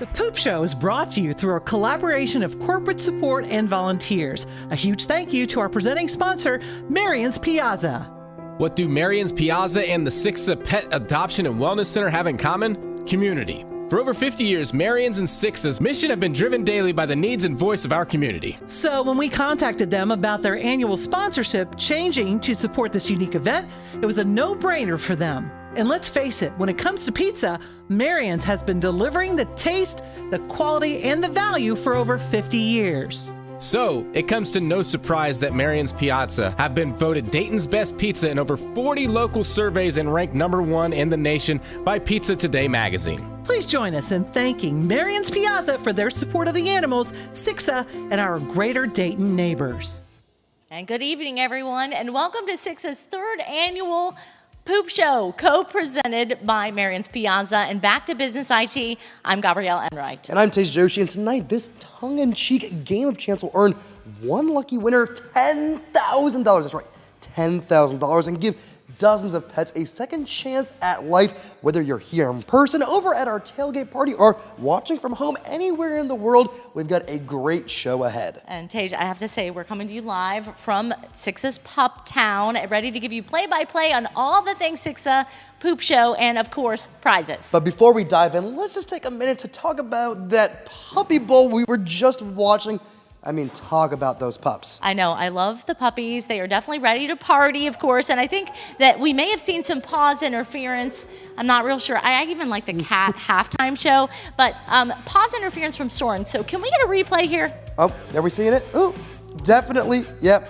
The Poop Show is brought to you through a collaboration of corporate support and volunteers. A huge thank you to our presenting sponsor, Marion's Piazza. What do Marion's Piazza and the SICSA Pet Adoption and Wellness Center have in common? Community. For over 50 years, Marion's and SICSA's mission have been driven daily by the needs and voice of our community. So when we contacted them about their annual sponsorship changing to support this unique event, it was a no-brainer for them. And let's face it, when it comes to pizza, Marion's has been delivering the taste, the quality, and the value for over 50 years. So, it comes to no surprise that Marion's Piazza have been voted Dayton's best pizza in over 40 local surveys and ranked #1 in the nation by Pizza Today magazine. Please join us in thanking Marion's Piazza for their support of the animals, SICSA, and our greater Dayton neighbors. And good evening, everyone, and welcome to SICSA's third annual Poop Show, co-presented by Marion's Piazza. And back to Business IT, I'm Gabrielle Enright. And I'm Tej Joshi, and tonight this tongue-in-cheek game of chance will earn one lucky winner $10,000. That's right, $10,000, and give dozens of pets a second chance at life, whether you're here in person, over at our tailgate party, or watching from home anywhere in the world. We've got a great show ahead. And Tej, I have to say, we're coming to you live from SICSA's Pup Town, ready to give you play-by-play on all the things SICSA, Poop Show, and of course, prizes. But before we dive in, let's just take a minute to talk about that puppy bowl we were just watching. I mean, talk about those pups. I know. I love the puppies. They are definitely ready to party, of course. And I think that we may have seen some paws interference. I'm not real sure. I even like the cat halftime show. But paws interference from Soren. So can we get a replay here? Oh, are we seeing it? Oh, definitely. Yep.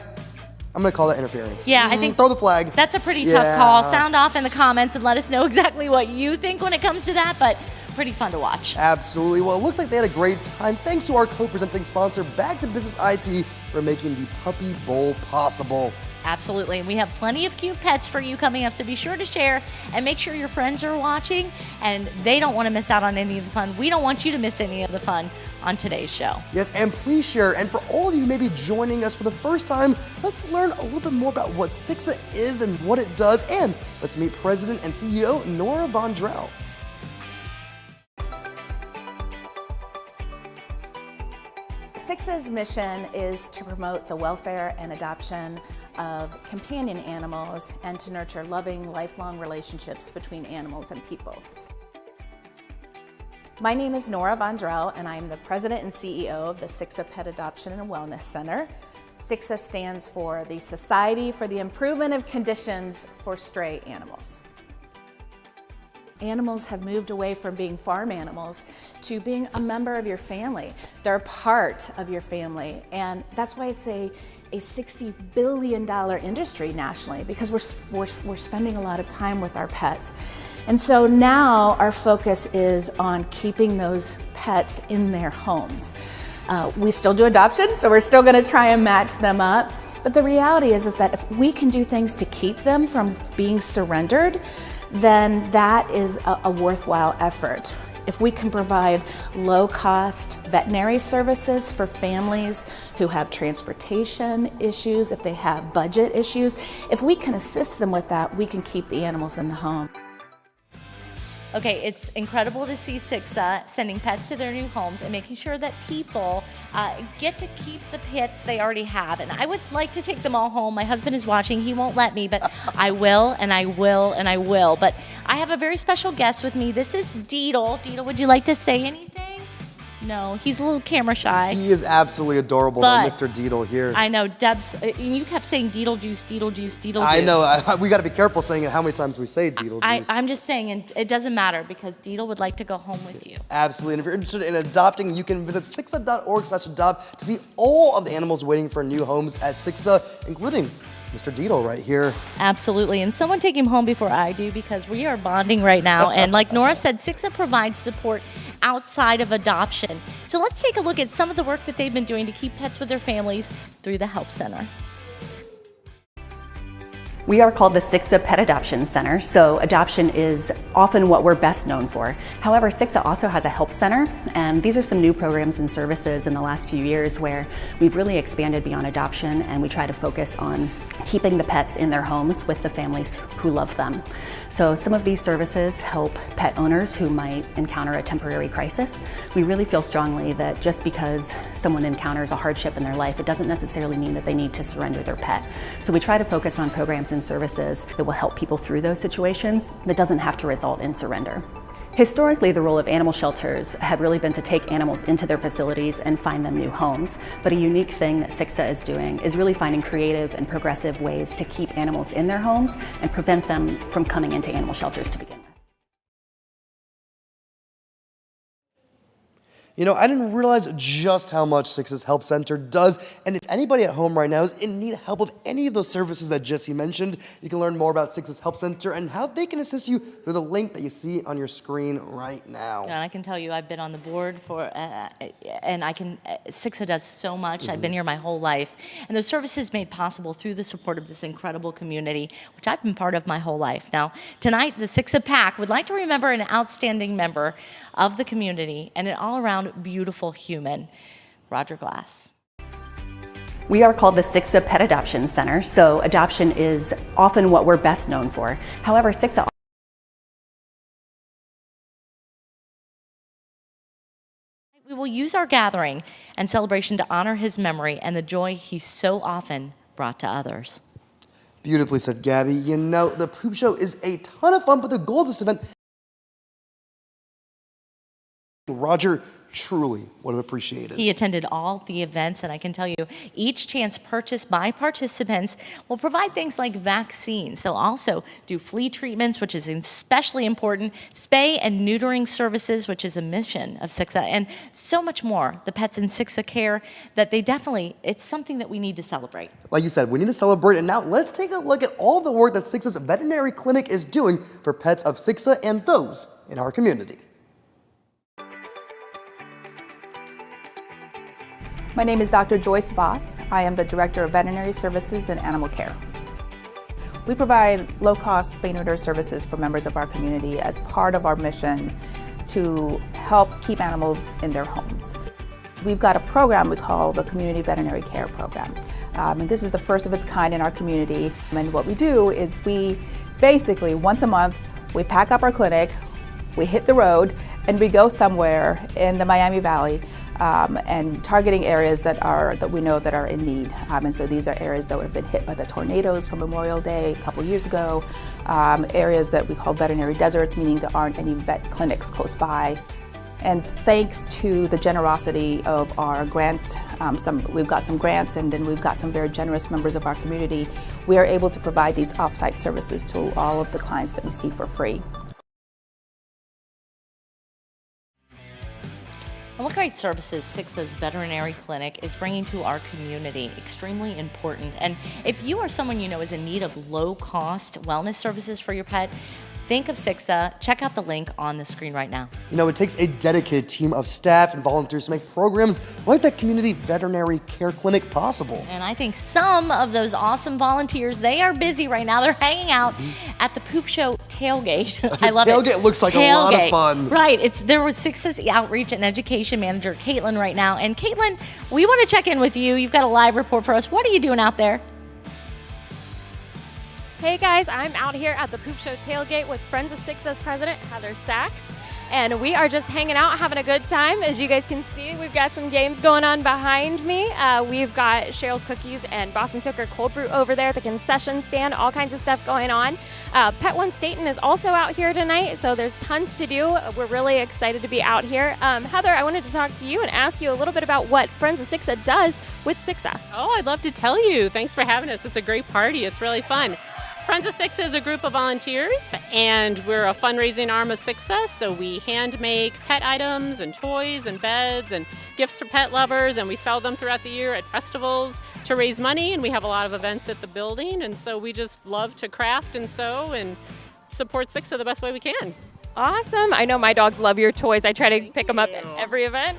I'm going to call that interference. Yeah, I think throw the flag. That's a pretty tough call. Sound off in the comments and let us know exactly what you think when it comes to that. But pretty fun to watch. Absolutely. Well, it looks like they had a great time. Thanks to our co-presenting sponsor, Back to Business IT, for making the Puppy Bowl possible. Absolutely. And we have plenty of cute pets for you coming up, so be sure to share and make sure your friends are watching and they don't want to miss out on any of the fun. We don't want you to miss any of the fun on today's show. Yes, and please share. And for all of you who may be joining us for the first time, let's learn a little bit more about what SICSA is and what it does. And let's meet President and CEO Nora Vondrell. SICSA's mission is to promote the welfare and adoption of companion animals and to nurture loving, lifelong relationships between animals and people. My name is Nora Vondrell, and I'm the President and CEO of the SICSA Pet Adoption and Wellness Center. SICSA stands for the Society for the Improvement of Conditions for Stray Animals. Animals have moved away from being farm animals to being a member of your family. They're a part of your family, and that's why it's a $60 billion industry nationally, because we're spending a lot of time with our pets. And so now our focus is on keeping those pets in their homes. We still do adoption, so we're still gonna try and match them up. But the reality is that if we can do things to keep them from being surrendered, then that is a worthwhile effort. If we can provide low-cost veterinary services for families who have transportation issues, if they have budget issues, if we can assist them with that, we can keep the animals in the home. Okay, it's incredible to see SICSA sending pets to their new homes and making sure that people get to keep the pets they already have. And I would like to take them all home. My husband is watching. He won't let me, but I will, and I will, and I will. But I have a very special guest with me. This is Deedle. Deedle, would you like to say anything? No, he's a little camera shy. He is absolutely adorable, though, Mr. Deedle here. I know, Deb's, you kept saying Deedle juice, Deedle juice, Deedle juice. I know, we got to be careful saying it how many times we say Deedle juice. I'm just saying, and it doesn't matter because Deedle would like to go home with you. Absolutely, and if you're interested in adopting, you can visit SICSA.org/adopt to see all of the animals waiting for new homes at SICSA, including Mr. Deedle right here. Absolutely, and someone take him home before I do because we are bonding right now. And like Nora said, SICSA provides support outside of adoption. So let's take a look at some of the work that they've been doing to keep pets with their families through the Help Center. We are called the SICSA Pet Adoption Center, so adoption is often what we're best known for. However, SICSA also has a help center, and these are some new programs and services in the last few years where we've really expanded beyond adoption, and we try to focus on keeping the pets in their homes with the families who love them. So some of these services help pet owners who might encounter a temporary crisis. We really feel strongly that just because someone encounters a hardship in their life, it doesn't necessarily mean that they need to surrender their pet. So we try to focus on programs and services that will help people through those situations that doesn't have to result in surrender. Historically, the role of animal shelters had really been to take animals into their facilities and find them new homes. But a unique thing that SICSA is doing is really finding creative and progressive ways to keep animals in their homes and prevent them from coming into animal shelters to begin with. You know, I didn't realize just how much SICSA's Help Center does, and if anybody at home right now is in need of help with any of those services that Jesse mentioned, you can learn more about SICSA's Help Center and how they can assist you through the link that you see on your screen right now. And I can tell you, I've been on the board for, and SICSA does so much. I've been here my whole life, and those services made possible through the support of this incredible community, which I've been part of my whole life. Now, tonight, the SICSA PAC would like to remember an outstanding member of the community and an all-around beautiful human, Roger Glass. We are called the SICSA Pet Adoption Center, so adoption is often what we're best known for. However, SICSA We will use our gathering and celebration to honor his memory and the joy he so often brought to others. Beautifully said, Gabby. You know, the Poop Show is a ton of fun, but the goal of this event, Roger truly would have appreciated. He attended all the events, and I can tell you, each chance purchased by participants will provide things like vaccines. They'll also do flea treatments, which is especially important, spay and neutering services, which is a mission of SICSA, and so much more. The pets in SICSA care that it's something that we need to celebrate. Like you said, we need to celebrate, and now let's take a look at all the work that SICSA's veterinary clinic is doing for pets of SICSA and those in our community. My name is Dr. Joyce Voss. I am the Director of Veterinary Services and Animal Care. We provide low-cost spay-neuter services for members of our community as part of our mission to help keep animals in their homes. We've got a program we call the Community Veterinary Care Program. And this is the first of its kind in our community. And what we do is we basically, once a month, we pack up our clinic, we hit the road, and we go somewhere in the Miami Valley and targeting areas that we know that are in need. And so these are areas that have been hit by the tornadoes from Memorial Day a couple years ago, areas that we call veterinary deserts, meaning there aren't any vet clinics close by. And thanks to the generosity of our grant, we've got some grants and then we've got some very generous members of our community, we are able to provide these off-site services to all of the clients that we see for free. And what great services SICSA's veterinary clinic is bringing to our community. Extremely important. And if you or someone you know is in need of low-cost wellness services for your pet, think of SICSA. Check out the link on the screen right now. You know, it takes a dedicated team of staff and volunteers to make programs like that community veterinary care clinic possible. And I think some of those awesome volunteers, they are busy right now. They're hanging out at the Poop Show tailgate. I love it. Tailgate looks like a lot of fun. Right. There was SICSA's outreach and education manager, Caitlin, right now. And Caitlin, we want to check in with you. You've got a live report for us. What are you doing out there? Hey guys, I'm out here at the Poop Show tailgate with Friends of SICSA's president, Heather Sachs, and we are just hanging out, having a good time. As you guys can see, we've got some games going on behind me. We've got Cheryl's Cookies and Boston Soaker Cold Brew over there at the concession stand, all kinds of stuff going on. Pet One Staten is also out here tonight, so there's tons to do. We're really excited to be out here. Heather, I wanted to talk to you and ask you a little bit about what Friends of SICSA does with SICSA. Oh, I'd love to tell you. Thanks for having us. It's a great party. It's really fun. Friends of SICSA is a group of volunteers, and we're a fundraising arm of SICSA, so we hand make pet items and toys and beds and gifts for pet lovers, and we sell them throughout the year at festivals to raise money, and we have a lot of events at the building, and so we just love to craft and sew and support SICSA the best way we can. Awesome. I know my dogs love your toys. I try to pick them up at every event.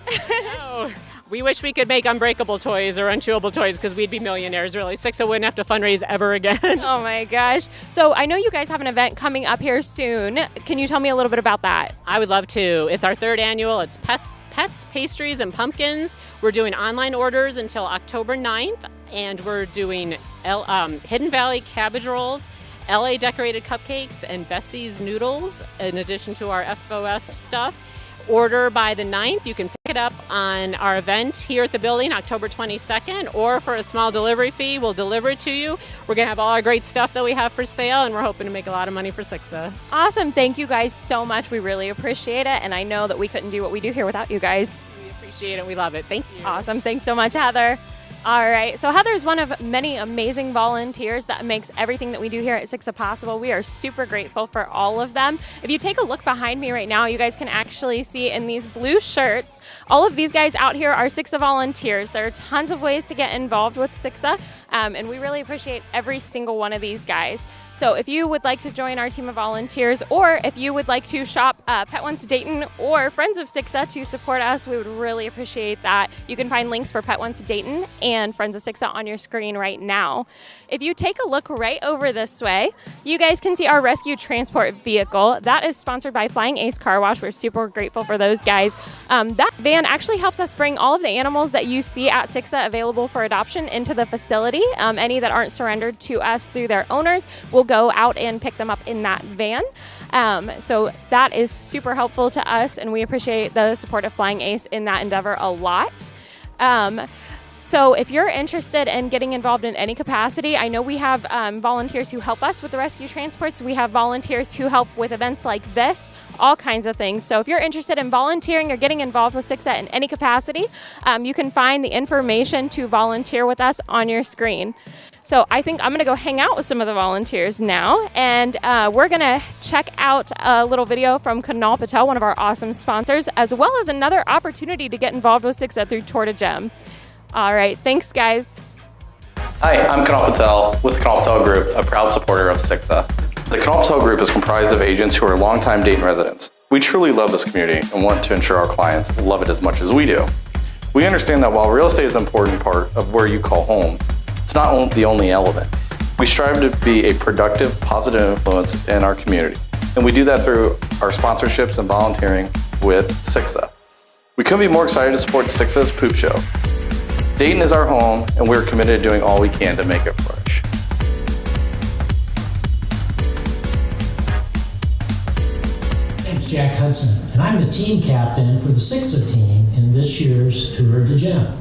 We wish we could make unbreakable toys or unchewable toys because we'd be millionaires, really. SICSA wouldn't have to fundraise ever again. Oh my gosh. So I know you guys have an event coming up here soon. Can you tell me a little bit about that? I would love to. It's our third annual. It's Pets, Pastries, and Pumpkins. We're doing online orders until October 9th, and we're doing Hidden Valley cabbage rolls, LA decorated cupcakes, and Bessie's noodles, in addition to our FOS stuff. Order by the 9th. You can pick it up on our event here at the building, October 22nd, or for a small delivery fee, we'll deliver it to you. We're going to have all our great stuff that we have for sale, and we're hoping to make a lot of money for SICSA. Awesome. Thank you guys so much. We really appreciate it. And I know that we couldn't do what we do here without you guys. We appreciate it. We love it. Thank you. Awesome. Thanks so much, Heather. All right, so Heather's one of many amazing volunteers that makes everything that we do here at SICSA possible. We are super grateful for all of them. If you take a look behind me right now, you guys can actually see in these blue shirts, all of these guys out here are SICSA volunteers. There are tons of ways to get involved with SICSA, and we really appreciate every single one of these guys. So if you would like to join our team of volunteers, or if you would like to shop Pet Once Dayton or Friends of SICSA to support us, we would really appreciate that. You can find links for Pet Once Dayton and Friends of SICSA on your screen right now. If you take a look right over this way, you guys can see our rescue transport vehicle. That is sponsored by Flying Ace Car Wash. We're super grateful for those guys. That van actually helps us bring all of the animals that you see at SICSA available for adoption into the facility. Any that aren't surrendered to us through their owners, we'll go out and pick them up in that van. So that is super helpful to us, and we appreciate the support of Flying Ace in that endeavor a lot. So if you're interested in getting involved in any capacity, I know we have volunteers who help us with the rescue transports. We have volunteers who help with events like this, all kinds of things. So if you're interested in volunteering or getting involved with SICSA in any capacity, you can find the information to volunteer with us on your screen. So I think I'm going to go hang out with some of the volunteers now, and we're going to check out a little video from Kunal Patel, one of our awesome sponsors, as well as another opportunity to get involved with SICSA through Turd. All right, thanks, guys. Hi, I'm Kunal Patel with the Kunal Patel Group, a proud supporter of SICSA. The Kunal Patel Group is comprised of agents who are longtime Dayton residents. We truly love this community and want to ensure our clients love it as much as we do. We understand that while real estate is an important part of where you call home, it's not the only element. We strive to be a productive, positive influence in our community, and we do that through our sponsorships and volunteering with SICSA. We couldn't be more excited to support SICSA's Poop Show. Dayton is our home, and we're committed to doing all we can to make it flourish. My name's Jack Hudson, and I'm the team captain for the SICSA team in this year's Tour de Gem.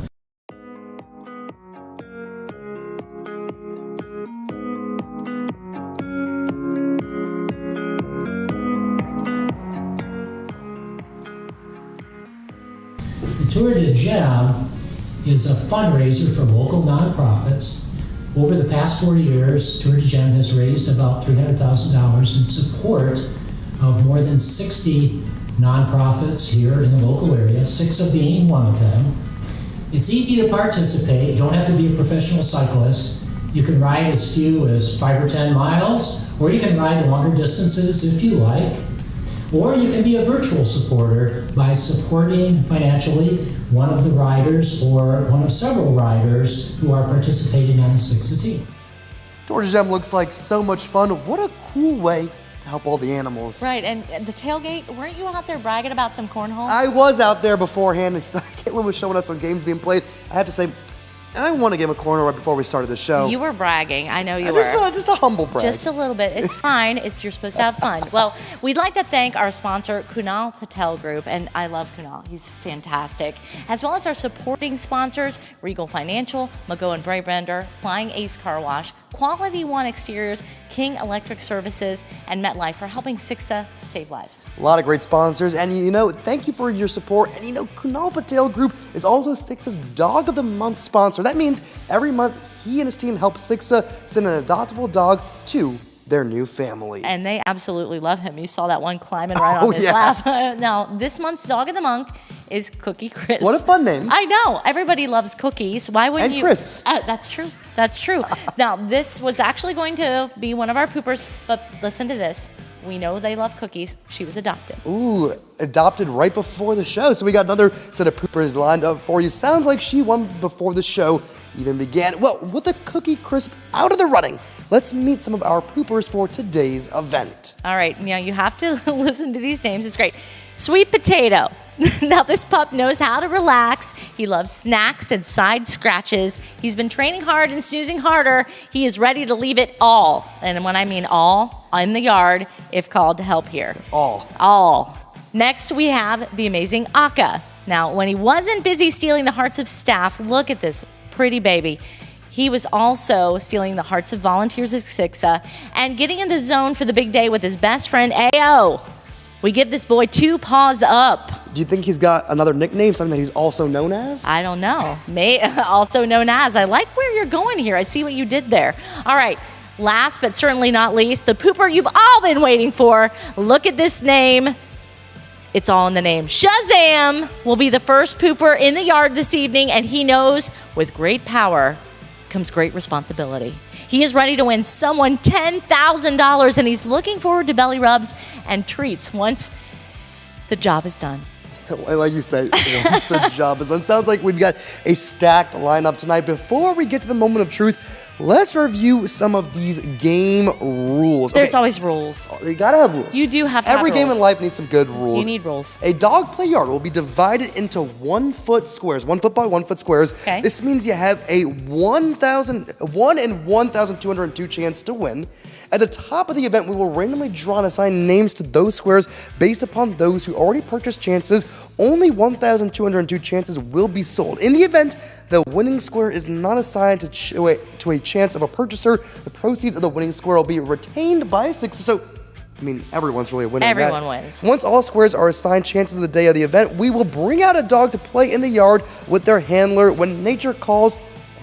The Tour de Gem is a fundraiser for local nonprofits. Over the past 4 years, Turd has raised about $300,000 in support of more than 60 nonprofits here in the local area, SICSA being one of them. It's easy to participate. You don't have to be a professional cyclist. You can ride as few as 5 or 10 miles, or you can ride longer distances if you like. Or you can be a virtual supporter by supporting financially one of the riders or one of several riders who are participating on the SICSA team. Turd looks like so much fun. What a cool way to help all the animals. Right, and the tailgate, weren't you out there bragging about some cornhole? I was out there beforehand, and Caitlin was showing us some games being played. I have to say, I won a game of cornhole right before we started the show. You were bragging. I know you were. Just a humble brag. Just a little bit. It's fine. You're supposed to have fun. Well, we'd like to thank our sponsor, Kunal Patel Group, and I love Kunal. He's fantastic. As well as our supporting sponsors, Regal Financial, Mago and Braybender, Flying Ace Car Wash, Quality One Exteriors, King Electric Services, and MetLife for helping SICSA save lives. A lot of great sponsors, and thank you for your support. And Kunal Patel Group is also SICSA's Dog of the Month sponsor. That means every month he and his team help SICSA send an adoptable dog to their new family. And they absolutely love him. You saw that one climbing right on his lap. Now, this month's Dog of the Month is Cookie Crisp. What a fun name. I know. Everybody loves cookies. Why wouldn't you? And crisps. That's true. That's true. Now, this was actually going to be one of our poopers, but listen to this. We know they love cookies. She was adopted. Ooh, adopted right before the show. So we got another set of poopers lined up for you. Sounds like she won before the show even began. Well, with the Cookie Crisp out of the running, let's meet some of our poopers for today's event. All right, now you have to listen to these names. It's great. Sweet Potato, Now, this pup knows how to relax. He loves snacks and side scratches. He's been training hard and snoozing harder. He is ready to leave it all. And when I mean all, in the yard, if called to help here. All. Next, we have the amazing Aka. Now, when he wasn't busy stealing the hearts of staff, look at this pretty baby. He was also stealing the hearts of volunteers at SICSA and getting in the zone for the big day with his best friend, Ao. We give this boy 2 paws up. Do you think he's got another nickname, something that he's also known as? I don't know. Also known as. I like where you're going here. I see what you did there. All right. Last but certainly not least, the pooper you've all been waiting for. Look at this name. It's all in the name. Shazam will be the first pooper in the yard this evening, and he knows with great power comes great responsibility. He is ready to win someone $10,000, and he's looking forward to belly rubs and treats once the job is done. Like you say, once the job is done. Sounds like we've got a stacked lineup tonight. Before we get to the moment of truth, let's review some of these game rules. There's always rules. You gotta have rules. You do have to Every have game rules. in life needs some good rules. You need rules. A dog play yard will be divided into 1 foot squares, 1 foot by 1 foot squares. Okay. This means you have a 1 in 1,202 chance to win. At the top of the event, we will randomly draw and assign names to those squares based upon those who already purchased chances. Only 1,202 chances will be sold. In the event the winning square is not assigned to a chance of a purchaser, the proceeds of the winning square will be retained by SICSA. So, I mean, everyone's really winning. Everyone wins. Once all squares are assigned chances of the day of the event, we will bring out a dog to play in the yard with their handler. When nature calls,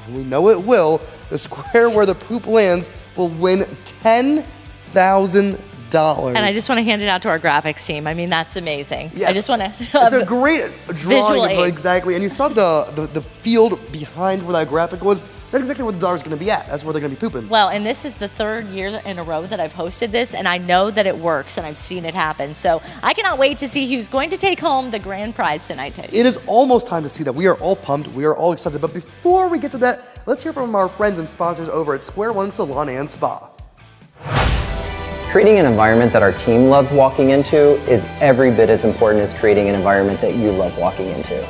and we know it will, the square where the poop lands will win $10,000. And I just want to hand it out to our graphics team. I mean, that's amazing. Yes. I just want to. It's a great drawing of aid. exactly. And you saw the field behind where that graphic was. That's exactly where the dog's going to be at. That's where they're going to be pooping. Well, and this is the 3rd year in a row that I've hosted this, and I know that it works, and I've seen it happen. So I cannot wait to see who's going to take home the grand prize tonight, Tate. It is almost time to see that. We are all pumped. We are all excited. But before we get to that, let's hear from our friends and sponsors over at Square One Salon and Spa. Creating an environment that our team loves walking into is every bit as important as creating an environment that you love walking into.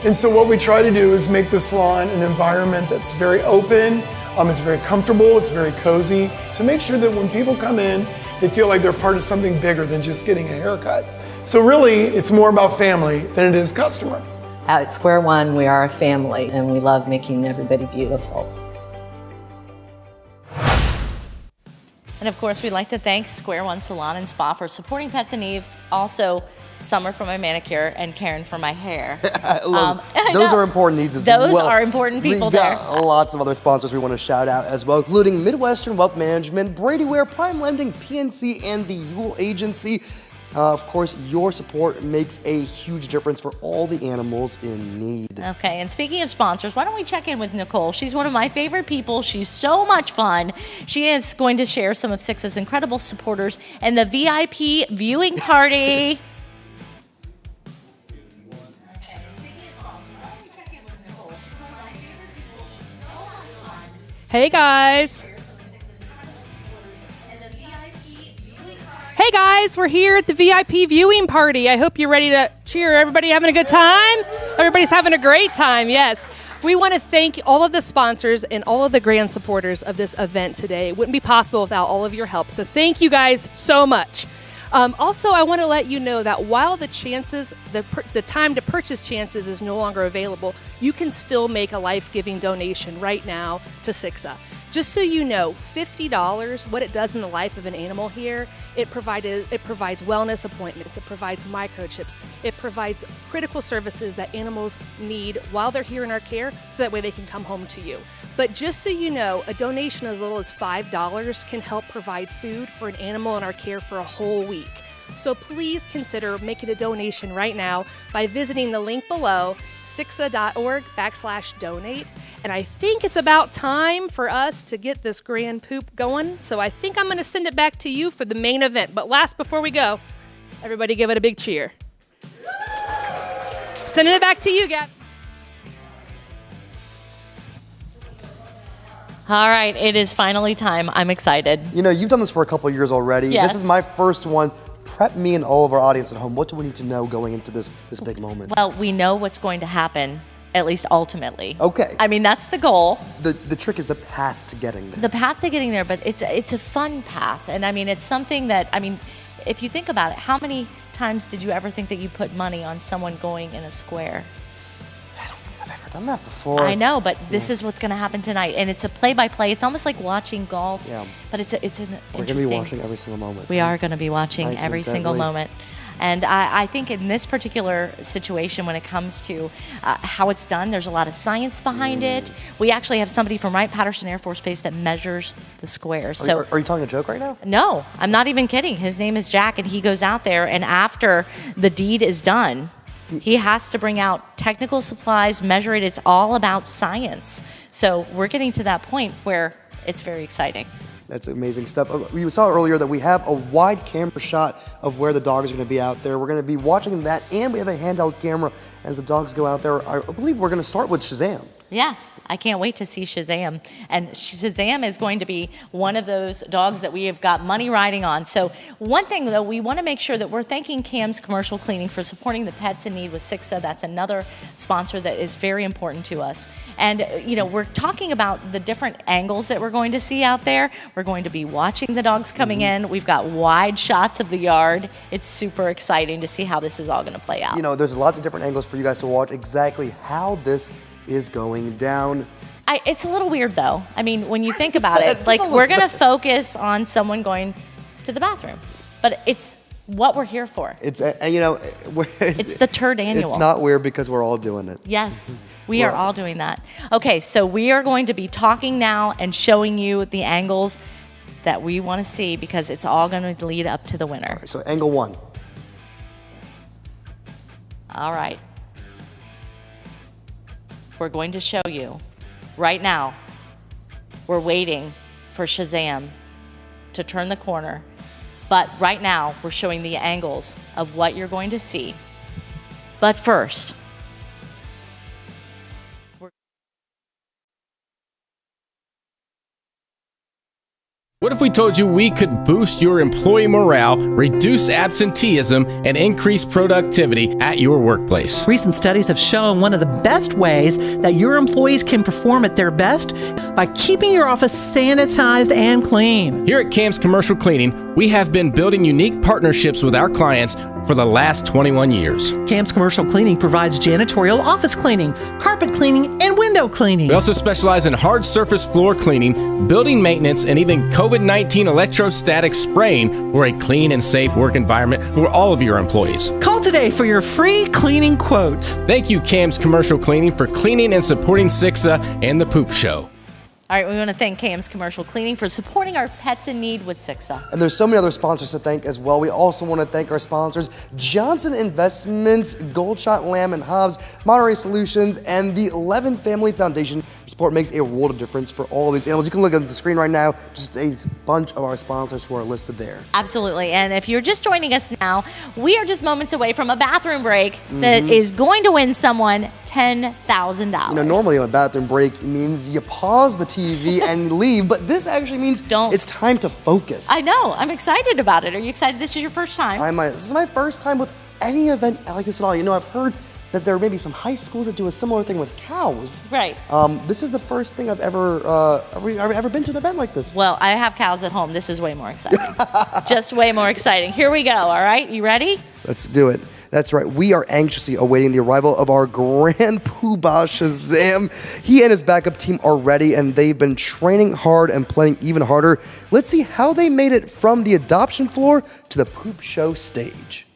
And so what we try to do is make the salon an environment that's very open, it's very comfortable, it's very cozy, to make sure that when people come in, they feel like they're part of something bigger than just getting a haircut. So really, it's more about family than it is customer. At Square One, we are a family, and we love making everybody beautiful. And of course, we'd like to thank Square One Salon and Spa for supporting Pets and Eves. Also, Summer for my manicure and Karen for my hair. Those are important needs as well. Those are important people We've got lots of other sponsors we want to shout out as well, including Midwestern Wealth Management, Brady Ware, Prime Lending, PNC, and the Yule Agency. Of course, your support makes a huge difference for all the animals in need. Okay, and speaking of sponsors, why don't we check in with Nicole? She's one of my favorite people. She's so much fun. She is going to share some of SICSA's incredible supporters and the VIP viewing party. Hey guys. Hey guys, we're here at the VIP viewing party. I hope you're ready to cheer. Everybody having a good time? Everybody's having a great time, yes. We want to thank all of the sponsors and all of the grand supporters of this event today. It wouldn't be possible without all of your help. So thank you guys so much. Also, I want to let you know that while the time to purchase chances is no longer available, you can still make a life-giving donation right now to SICSA. Just so you know, $50, what it does in the life of an animal here, it provides wellness appointments, it provides microchips, it provides critical services that animals need while they're here in our care, so that way they can come home to you. But just so you know, a donation as little as $5 can help provide food for an animal in our care for a whole week. So please consider making a donation right now by visiting the link below, SICSA.org/donate. And I think it's about time for us to get this grand poop going. So I think I'm going to send it back to you for the main event. But before we go, everybody give it a big cheer. Sending it back to you, Gab. All right, it is finally time. I'm excited. You know, you've done this for a couple of years already. Yes. This is my first one prep me and all of our audience at home. What do we need to know going into this big moment? Well, we know what's going to happen, at least ultimately. Okay. I mean, that's the goal. The trick is the path to getting there. The path to getting there, but it's a fun path. And I mean, it's something that, I mean, if you think about it, how many times did you ever think that you put money on someone going in a square? I've never done that before. I know, but this is what's going to happen tonight. And it's a play-by-play. It's almost like watching golf, but it's an interesting... We're going to be watching every single moment. We are going to be watching Nice and every single deadly. moment. And I think in this particular situation, when it comes to how it's done, there's a lot of science behind it. We actually have somebody from Wright-Patterson Air Force Base that measures the squares. Are you talking a joke right now? No, I'm not even kidding. His name is Jack, and he goes out there, and after the deed is done, he has to bring out technical supplies, measure it. It's all about science. So we're getting to that point where it's very exciting. That's amazing stuff. We saw earlier that we have a wide camera shot of where the dogs are going to be out there. We're going to be watching that, and we have a handheld camera as the dogs go out there. I believe we're going to start with Shazam. Yeah, I can't wait to see Shazam. And Shazam is going to be one of those dogs that we have got money riding on. So one thing, though, we want to make sure that we're thanking Cam's Commercial Cleaning for supporting the pets in need with SICSA. That's another sponsor that is very important to us. And, you know, we're talking about the different angles that we're going to see out there. We're going to be watching the dogs coming in. We've got wide shots of the yard. It's super exciting to see how this is all going to play out. You know, there's lots of different angles for you guys to watch exactly how this is going down. It's a little weird, though. I mean, when you think about it, like, we're going to focus on someone going to the bathroom, but it's what we're here for. It's, you know, it's the Turd Annual. It's not weird because we're all doing it. Yes, we are all doing that. Okay, so we are going to be talking now and showing you the angles that we want to see because it's all going to lead up to the winner. All right, so angle one. All right. We're going to show you right now. We're waiting for Shazam to turn the corner. But right now, we're showing the angles of what you're going to see. But first, What if we told you we could boost your employee morale, reduce absenteeism, and increase productivity at your workplace? Recent studies have shown one of the best ways that your employees can perform at their best by keeping your office sanitized and clean. Here at Cam's Commercial Cleaning, we have been building unique partnerships with our clients for the last 21 years. Cam's Commercial Cleaning provides janitorial office cleaning, carpet cleaning, and window cleaning. We also specialize in hard surface floor cleaning, building maintenance, and even COVID-19 electrostatic spraying for a clean and safe work environment for all of your employees. Call today for your free cleaning quote. Thank you, Cam's Commercial Cleaning, for cleaning and supporting SICSA and The Poop Show. all right, we want to thank Cam's Commercial Cleaning for supporting our pets in need with SICSA. And there's so many other sponsors to thank as well. We also want to thank our sponsors, Johnson Investments, Goldshot Lamb and Hobbs, Monterey Solutions, and the 11 Family Foundation. Support makes a world of difference for all these animals. You can look at the screen right now, just a bunch of our sponsors who are listed there. Absolutely. And if you're just joining us now, we are just moments away from a bathroom break that is going to win someone $10,000. You know, normally a bathroom break means you pause the TV and leave, but this actually means it's time to focus. I know. I'm excited about it. Are you excited this is your first time? This is my first time with any event like this at all. You know, I've heard that there may be some high schools that do a similar thing with cows. Right. This is the first thing I've ever been to an event like this. Well, I have cows at home. This is way more exciting. Just way more exciting. Here we go. All right. You ready? Let's do it. That's right. We are anxiously awaiting the arrival of our grand poobah Shazam. He and his backup team are ready, and they've been training hard and playing even harder. Let's see how they made it from the adoption floor to the poop show stage.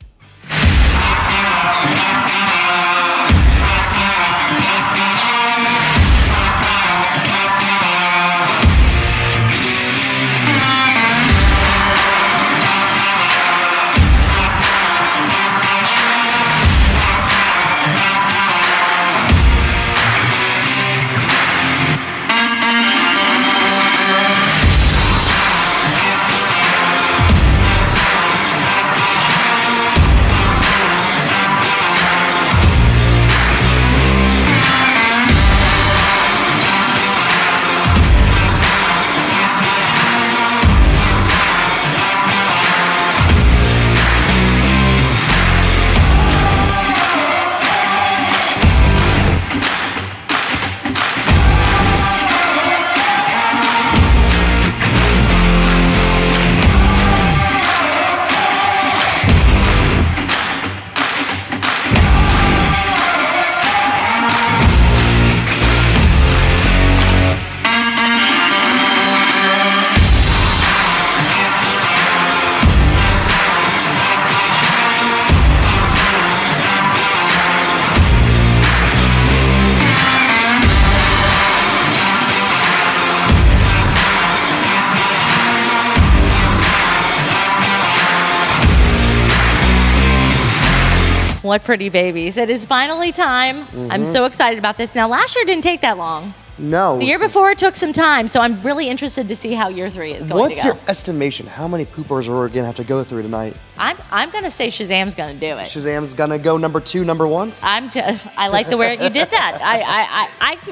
What pretty babies. It is finally time. I'm so excited about this. Now, last year didn't take that long. No. The year before it took some time, so I'm really interested to see how year 3 is going to go. What's your estimation? How many poopers are we going to have to go through tonight? I'm going to say Shazam's going to do it. Shazam's going to go number 2, number 1? I like the way you did that.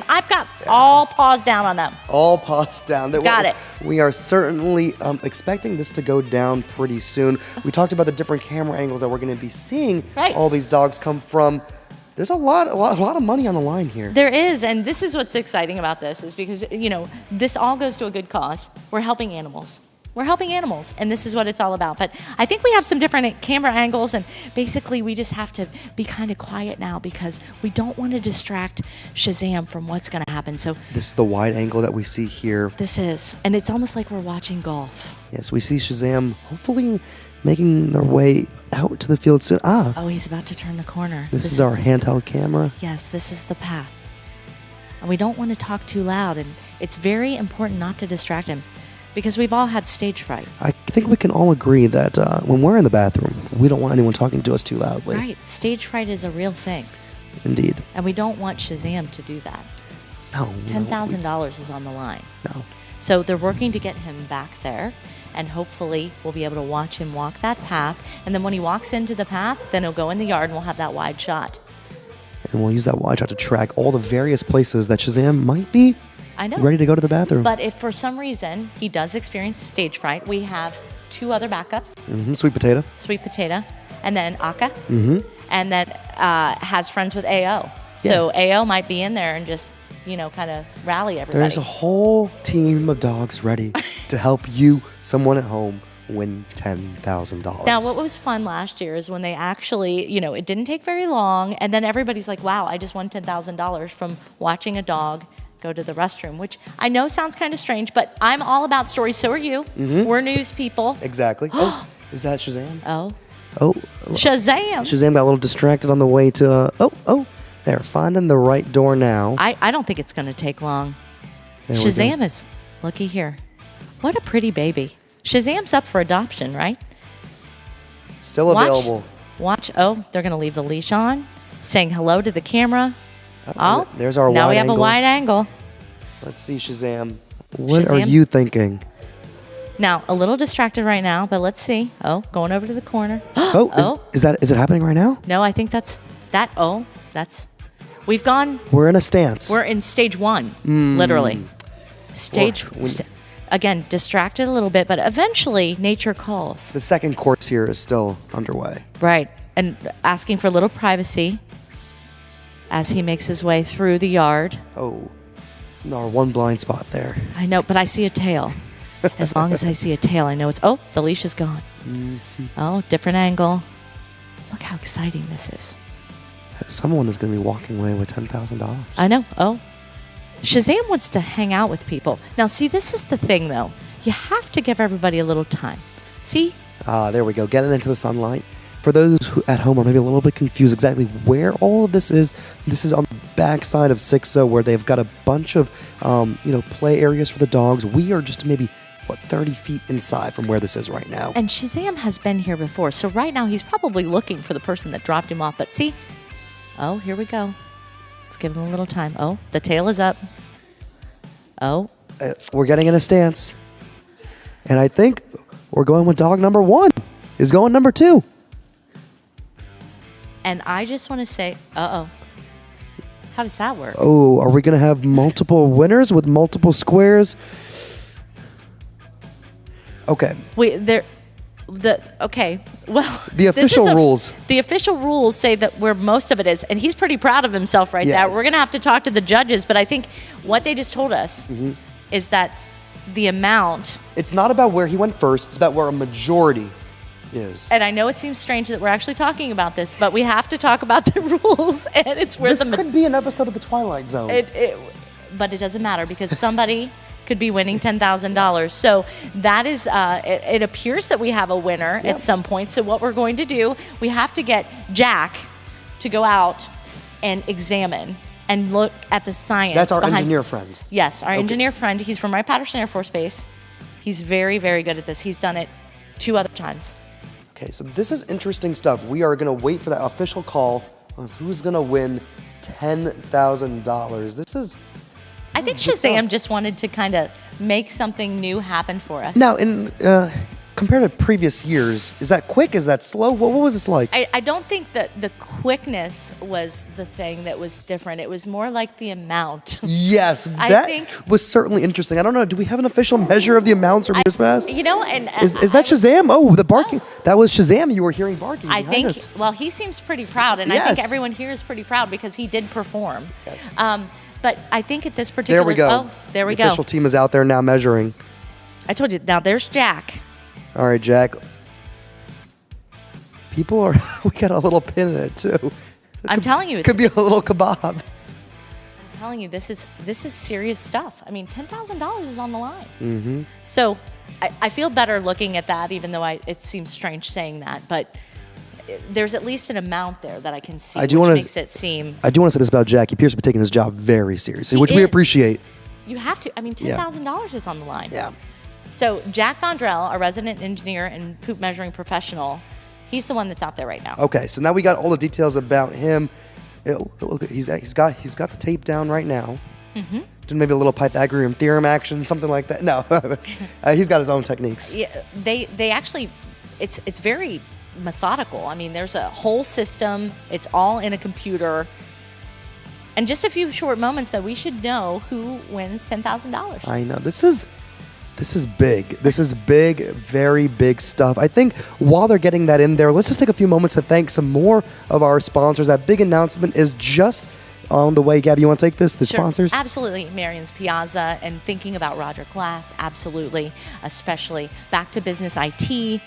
I've got all paws down on them. All paws down. Got it. We are certainly expecting this to go down pretty soon. We talked about the different camera angles that we're going to be seeing all these dogs come from. There's a lot of money on the line here. There is, and this is what's exciting about this, is because, this all goes to a good cause. We're helping animals. We're helping animals, and this is what it's all about. But I think we have some different camera angles, and basically we just have to be kind of quiet now because we don't want to distract Shazam from what's going to happen. So this is the wide angle that we see here. This is, and it's almost like we're watching golf. Yes, we see Shazam hopefully making their way out to the field soon. Oh, he's about to turn the corner. This is our handheld camera. Yes, this is the path. And we don't want to talk too loud, and it's very important not to distract him because we've all had stage fright. I think we can all agree that when we're in the bathroom, we don't want anyone talking to us too loudly. Right. Stage fright is a real thing. Indeed. And we don't want Shazam to do that. No. $10,000 is on the line. No. So they're working to get him back there, and hopefully we'll be able to watch him walk that path. And then when he walks into the path, then he'll go in the yard and we'll have that wide shot. And we'll use that wide shot to track all the various places that Shazam might be ready to go to the bathroom. But if for some reason he does experience stage fright, we have 2 other backups. Sweet potato. Sweet potato. And then Aka. And that has friends with AO. So AO might be in there and just, kind of rally everybody. There's a whole team of dogs ready to help you, someone at home, win $10,000. Now, what was fun last year is when they actually, it didn't take very long, and then everybody's like, wow, I just won $10,000 from watching a dog go to the restroom, which I know sounds kind of strange, but I'm all about stories. So are you. We're news people. Exactly. Oh, is that Shazam? Oh. Shazam got a little distracted on the way to, they're finding the right door now. I don't think it's going to take long. There Shazam is, looky here. What a pretty baby. Shazam's up for adoption, right? Still available. Watch. Oh, they're going to leave the leash on, saying hello to the camera. Oh, there's our now wide we have angle. a wide angle. Let's see, Shazam. What are you thinking? Now, a little distracted right now, but let's see. Oh, going over to the corner. Is it happening right now? No, I think that's. We've gone. We're in a stance. We're in stage 1, literally. Again, distracted a little bit, but eventually nature calls. The second course here is still underway. Right. And asking for a little privacy as he makes his way through the yard. Oh, our one blind spot there. I know, but I see a tail. As long as I see a tail, I know it's... Oh, the leash is gone. Oh, different angle. Look how exciting this is. Someone is going to be walking away with $10,000. I know. Oh. Shazam wants to hang out with people. Now, see, this is the thing, though. You have to give everybody a little time. See? There we go. Getting into the sunlight. For those who at home are maybe a little bit confused exactly where all of this is on the back side of SICSA where they've got a bunch of, play areas for the dogs. We are just maybe, 30 feet inside from where this is right now. And Shazam has been here before. So right now he's probably looking for the person that dropped him off. But see? Oh, here we go. Let's give him a little time. Oh, the tail is up. Oh. We're getting in a stance. And I think we're going with dog number 1 is going number 2. And I just want to say, how does that work? Oh, are we going to have multiple winners with multiple squares? Okay. The official rules. The official rules say that where most of it is, and he's pretty proud of himself right there. We're going to have to talk to the judges, but I think what they just told us is that the amount... It's not about where he went first, it's about where a majority is. And I know it seems strange that we're actually talking about this, but we have to talk about the rules, and it's where this could be an episode of The Twilight Zone. But it doesn't matter because somebody... could be winning $10,000. So that is, it appears that we have a winner at some point. So what we're going to do, we have to get Jack to go out and examine and look at the science. That's our engineer friend. Yes, our engineer friend. He's from Wright-Patterson Air Force Base. He's very, very good at this. He's done it 2 other times. Okay, so this is interesting stuff. We are going to wait for that official call on who's going to win $10,000. This is... I think Shazam just wanted to kind of make something new happen for us. Now, compared to previous years, is that quick? Is that slow? What was this like? I don't think that the quickness was the thing that was different. It was more like the amount. Yes, that was certainly interesting. I don't know. Do we have an official measure of the amounts from years past? You know, and is that Shazam? Oh, the barking. That was Shazam. You were hearing barking. I think. Us. Well, he seems pretty proud, and I think everyone here is pretty proud because he did perform. Yes. But I think at this particular... There we go. Oh, there we go. The official team is out there now measuring. I told you. Now there's Jack. All right, Jack. People are... we got a little pin in it, too. I'm telling you. It could be a little kebab. I'm telling you, this is serious stuff. I mean, $10,000 is on the line. Mm-hmm. So I feel better looking at that, even though it seems strange saying that. But there's at least an amount there that I can see, which makes it seem... I do want to say this about Jack. He appears to be taking his job very seriously, which we appreciate. You have to. I mean, $10,000 is on the line. Yeah. So Jack Vondrell, a resident engineer and poop measuring professional, he's the one that's out there right now. Okay, so now we got all the details about him. He's got the tape down right now. Mm-hmm. Doing maybe a little Pythagorean theorem action, something like that. No, he's got his own techniques. Yeah, they actually, it's very methodical. I mean, there's a whole system. It's all in a computer. And just a few short moments, though, we should know who wins $10,000. I know. This is big. This is big, very big stuff. I think while they're getting that in there, let's just take a few moments to thank some more of our sponsors. That big announcement is just on the way. Gabby, you want to take this? The sponsors? Absolutely. Marion's Piazza and thinking about Roger Glass. Absolutely. Especially Back to Business IT,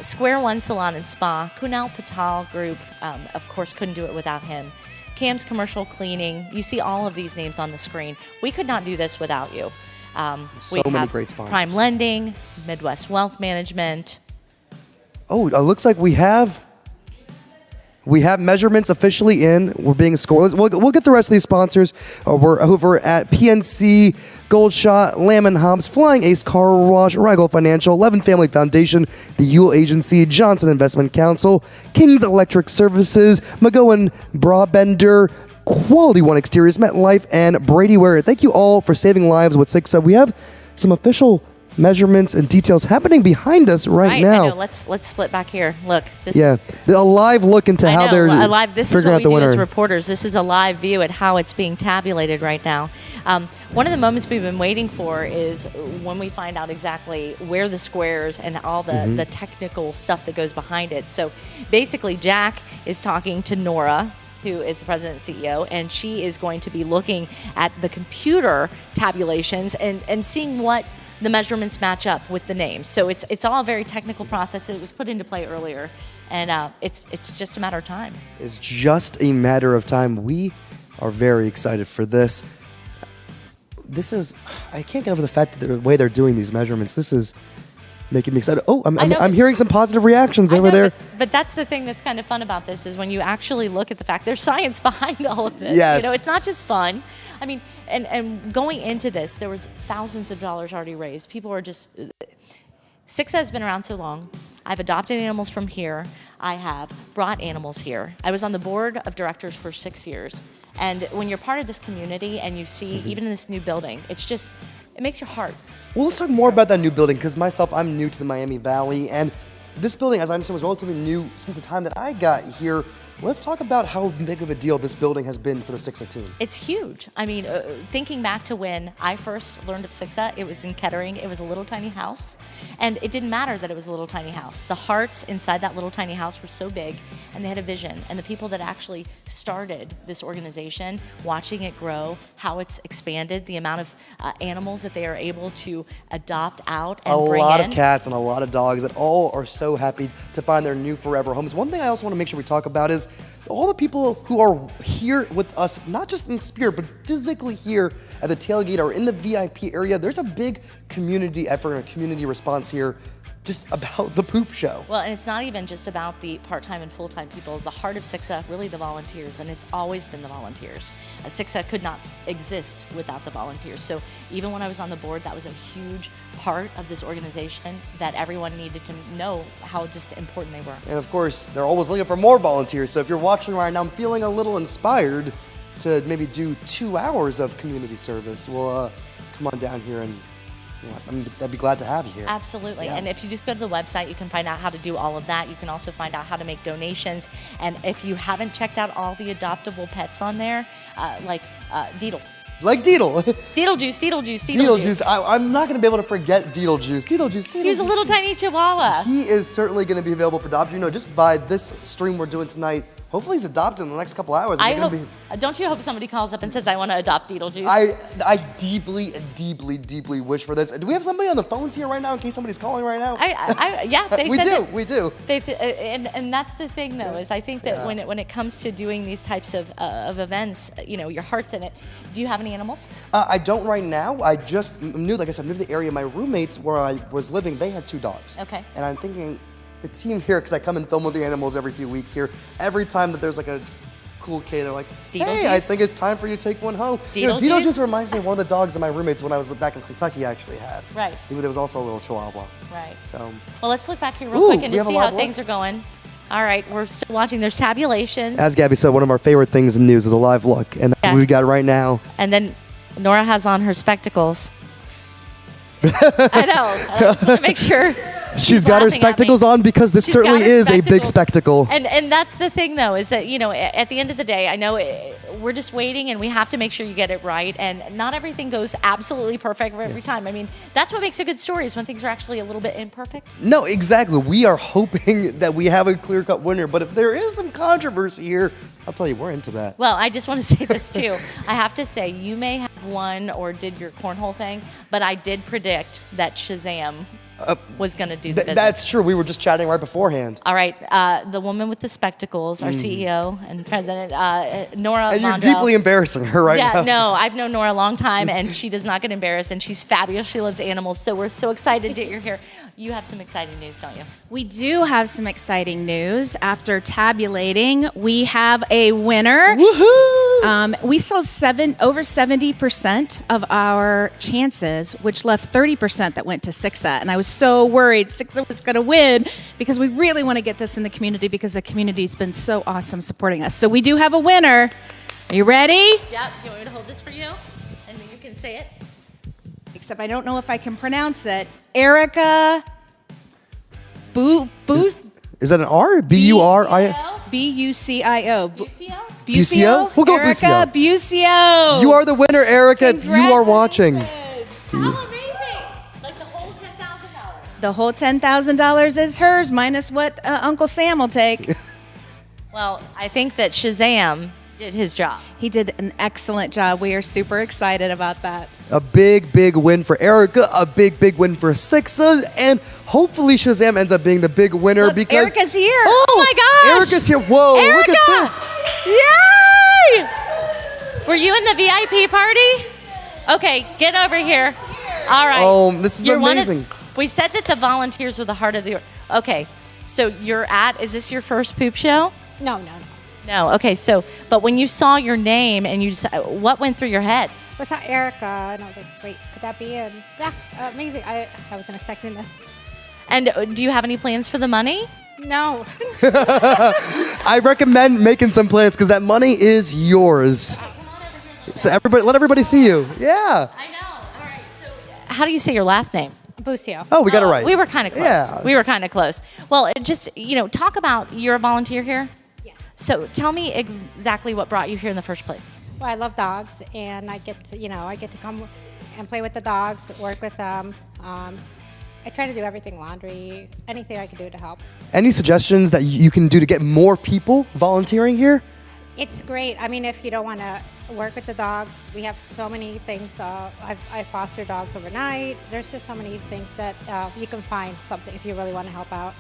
Square One Salon and Spa, Kunal Patel Group. Of course, couldn't do it without him. Cam's Commercial Cleaning. You see all of these names on the screen. We could not do this without you. So many great sponsors. Prime Lending, Midwest Wealth Management. Oh, it looks like we have measurements officially in. We're being scored. We'll get the rest of these sponsors. We're over at PNC, Goldshot, Lamb & Hobbs, Flying Ace Car Wash, Rigel Financial, 11 Family Foundation, the Yule Agency, Johnson Investment Council, King's Electric Services, McGowan Brabender, Quality One Exteriors, MetLife, and Brady Ware. Thank you all for saving lives with SICSA. We have some official measurements and details happening behind us right now. I know. Let's split back here. Look, this is a live look into how they're This is what we do as reporters. This is a live view at how it's being tabulated right now. One of the moments we've been waiting for is when we find out exactly where the squares and all the technical stuff that goes behind it. So basically, Jack is talking to Nora, who is the president and CEO, and she is going to be looking at the computer tabulations and seeing what the measurements match up with the names. So it's all a very technical process that was put into play earlier, and it's just a matter of time. It's just a matter of time. We are very excited for this. I can't get over the fact that the way they're doing these measurements, this is making me excited. Oh, I'm hearing some positive reactions over there. But that's the thing that's kind of fun about this is when you actually look at the fact there's science behind all of this. Yes. You know, it's not just fun. I mean, and going into this, there was thousands of dollars already raised. People are just... SICSA has been around so long. I've adopted animals from here. I have brought animals here. I was on the board of directors for 6 years. And when you're part of this community and you see, even in this new building, it makes your heart. Well, let's talk more about that new building, because I'm new to the Miami Valley, and this building, as I understand, was relatively new since the time that I got here. Let's talk about how big of a deal this building has been for the SICSA team. It's huge. I mean, thinking back to when I first learned of SICSA, it was in Kettering. It was a little tiny house, and it didn't matter that it was a little tiny house. The hearts inside that little tiny house were so big, and they had a vision. And the people that actually started this organization, watching it grow, how it's expanded, the amount of animals that they are able to adopt out and bring in. A lot of cats and a lot of dogs that all are so happy to find their new forever homes. One thing I also want to make sure we talk about is all the people who are here with us, not just in spirit, but physically here at the tailgate or in the VIP area. There's a big community effort and a community response here. just about the poop show. Well, and it's not even just about the part-time and full-time people. The heart of SICSA, really the volunteers, and it's always been the volunteers. SICSA could not exist without the volunteers. So even when I was on the board, that was a huge part of this organization that everyone needed to know how just important they were. And of course, they're always looking for more volunteers. So if you're watching right now, I'm feeling a little inspired to maybe do 2 hours of community service. Well, come on down here and I'd be glad to have you here. Absolutely. Yeah. And if you just go to the website, you can find out how to do all of that. You can also find out how to make donations. And if you haven't checked out all the adoptable pets on there, like Deedle. Like Deedle. Deedle Juice, Deedle Juice, Deedle Juice. I'm not going to be able to forget Deedle Juice. Deedle Juice, Deedle He's Juice. a little tiny chihuahua. He is certainly going to be available for adoption. You know, just by this stream we're doing tonight, hopefully he's adopted in the next couple hours. Don't you hope somebody calls up and says, I want to adopt Deedle Juice? I deeply wish for this. Do we have somebody on the phones here right now in case somebody's calling right now? Yeah, they we said do. We do. And that's the thing, though, is I think that when it comes to doing these types of events, you know, your heart's in it. Do you have any animals? I don't right now. I just moved, like I said, moved to the area. My roommates where I was living, they had 2 dogs. Okay. And I'm thinking, the team here, because I come and film with the animals every few weeks here, every time that there's like a cool kid, they're like, hey, I think it's time for you to take one home. Deedle Juice reminds me of one of the dogs that my roommates when I was back in Kentucky actually had. Right. There was also a little chihuahua. Right. So. Well, let's look back here real quick and to see how things are going. All right, we're still watching. There's tabulations. As Gabby said, one of our favorite things in news is a live look, and that's what we've got right now. And then Nora has on her spectacles. I know. I just want to make sure. She's got her spectacles on because this certainly is a big spectacle. And that's the thing, though, is that, you know, at the end of the day, I know we're just waiting and we have to make sure you get it right. And not everything goes absolutely perfect every time. I mean, that's what makes a good story is when things are actually a little bit imperfect. No, exactly. We are hoping that we have a clear-cut winner. But if there is some controversy here, I'll tell you, we're into that. Well, I just want to say this, too. I have to say, you may have won or did your cornhole thing, but I did predict that Shazam was going to do the business. That's true. We were just chatting right beforehand. All right. The woman with the spectacles, our CEO and president, Nora And you're Mondrell. deeply embarrassing her right now. Yeah, no, I've known Nora a long time, and she does not get embarrassed, and she's fabulous. She loves animals, so we're so excited that you're here. You have some exciting news, don't you? We do have some exciting news. After tabulating, we have a winner. Woohoo! We saw over 70% of our chances, which left 30% that went to SICSA. And I was so worried SICSA was going to win because we really want to get this in the community because the community's been so awesome supporting us. So we do have a winner. Are you ready? Yep. Do you want me to hold this for you? And you can say it. Except I don't know if I can pronounce it. Erica Is that an R? B-U-R-I? B-U-C-I-O. Busio? We'll go Erica Busio. Busio. You are the winner, Erica, if you are watching. How amazing! Like the whole $10,000. The whole $10,000 is hers, minus what Uncle Sam will take. Well, I think that Shazam did his job. He did an excellent job. We are super excited about that. A big win for Erica, a big win for SICSA, and hopefully Shazam ends up being the big winner because Erica's here. Oh my gosh! Erica's here. Whoa, Erica! Look at this. Yay! Were you in the VIP party? Okay, get over here. All right. Oh, this is amazing. We said that the volunteers were the heart of the. Okay, so is this your first poop show? No. No. Okay, so, but when you saw your name and you just, what went through your head? I saw Erica, and I was like, wait, could that be? And yeah, amazing. I wasn't expecting this. And do you have any plans for the money? No. I recommend making some plans because that money is yours. So let everybody see you. Yeah. I know. All right. So, how do you say your last name? Busio. Oh, we got it right. We were kind of close. Yeah. We were kind of close. Well, just, talk about, you're a volunteer here? Yes. So tell me exactly what brought you here in the first place. Well, I love dogs, and I get to come and play with the dogs, work with them. I try to do everything, laundry, anything I can do to help. Any suggestions that you can do to get more people volunteering here? It's great. I mean, if you don't want to work with the dogs, we have so many things. I foster dogs overnight. There's just so many things that you can find something if you really want to help out.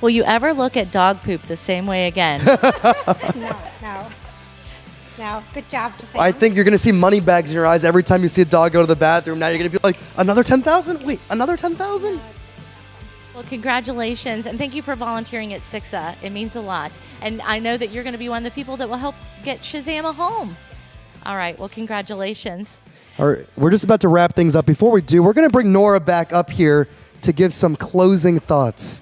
Will you ever look at dog poop the same way again? No. Good job, Giselle. I think you're going to see money bags in your eyes every time you see a dog go to the bathroom. Now you're going to be like, another 10,000? Wait, another 10,000? Well, congratulations, and thank you for volunteering at SICSA. It means a lot. And I know that you're going to be one of the people that will help get Shazam a home. All right, well, congratulations. All right, we're just about to wrap things up. Before we do, we're going to bring Nora back up here to give some closing thoughts.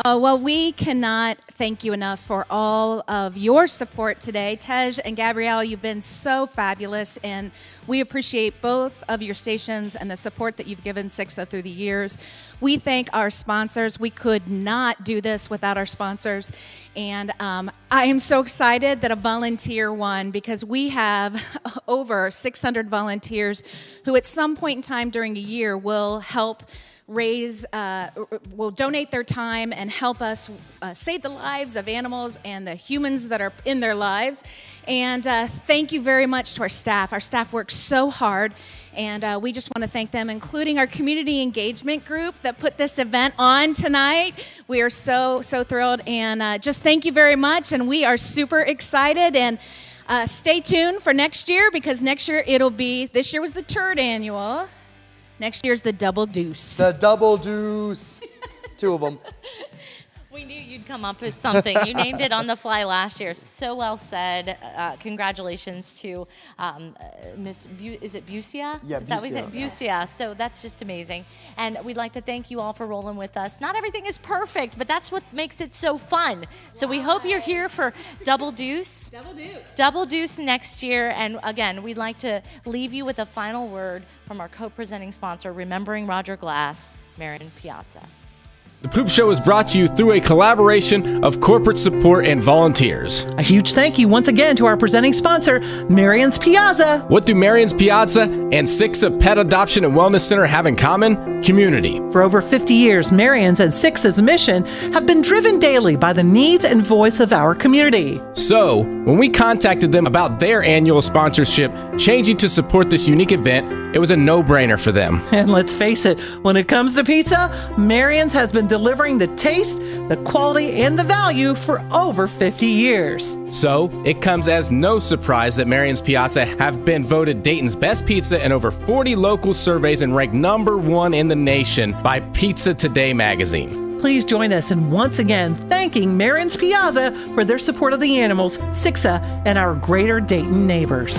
Well, we cannot thank you enough for all of your support today. Tej and Gabrielle, you've been so fabulous, and we appreciate both of your stations and the support that you've given SICSA through the years. We thank our sponsors. We could not do this without our sponsors, and I am so excited that a volunteer won, because we have over 600 volunteers who at some point in time during a year will help will donate their time and help us save the lives of animals and the humans that are in their lives. And thank you very much to our staff. Our staff works so hard, and we just want to thank them, including our community engagement group that put this event on tonight. We are so thrilled, and just thank you very much, and we are super excited. And stay tuned for next year, because next year this year was the Turd Annual. Next year's the Double Deuce. The Double Deuce. 2 of them. We knew you'd come up with something. You named it on the fly last year. So well said. Congratulations to Miss is it Busia? Yeah, is that what you said? Busia. So that's just amazing. And we'd like to thank you all for rolling with us. Not everything is perfect, but that's what makes it so fun. So we hope you're here for Double Deuce. Double Deuce. Double Deuce next year. And again, we'd like to leave you with a final word from our co-presenting sponsor, Remembering Roger Glass, Marion Piazza. The Poop Show is brought to you through a collaboration of corporate support and volunteers. A huge thank you once again to our presenting sponsor, Marion's Piazza. What do Marion's Piazza and SICSA Pet Adoption and Wellness Center have in common? Community. For over 50 years, Marion's and SICSA's mission have been driven daily by the needs and voice of our community. So, when we contacted them about their annual sponsorship changing to support this unique event, it was a no-brainer for them. And let's face it, when it comes to pizza, Marion's has been delivering the taste, the quality, and the value for over 50 years. So, it comes as no surprise that Marion's Piazza have been voted Dayton's best pizza in over 40 local surveys and ranked #1 in the nation by Pizza Today magazine. Please join us in once again thanking Marion's Piazza for their support of the animals, SICSA, and our greater Dayton neighbors.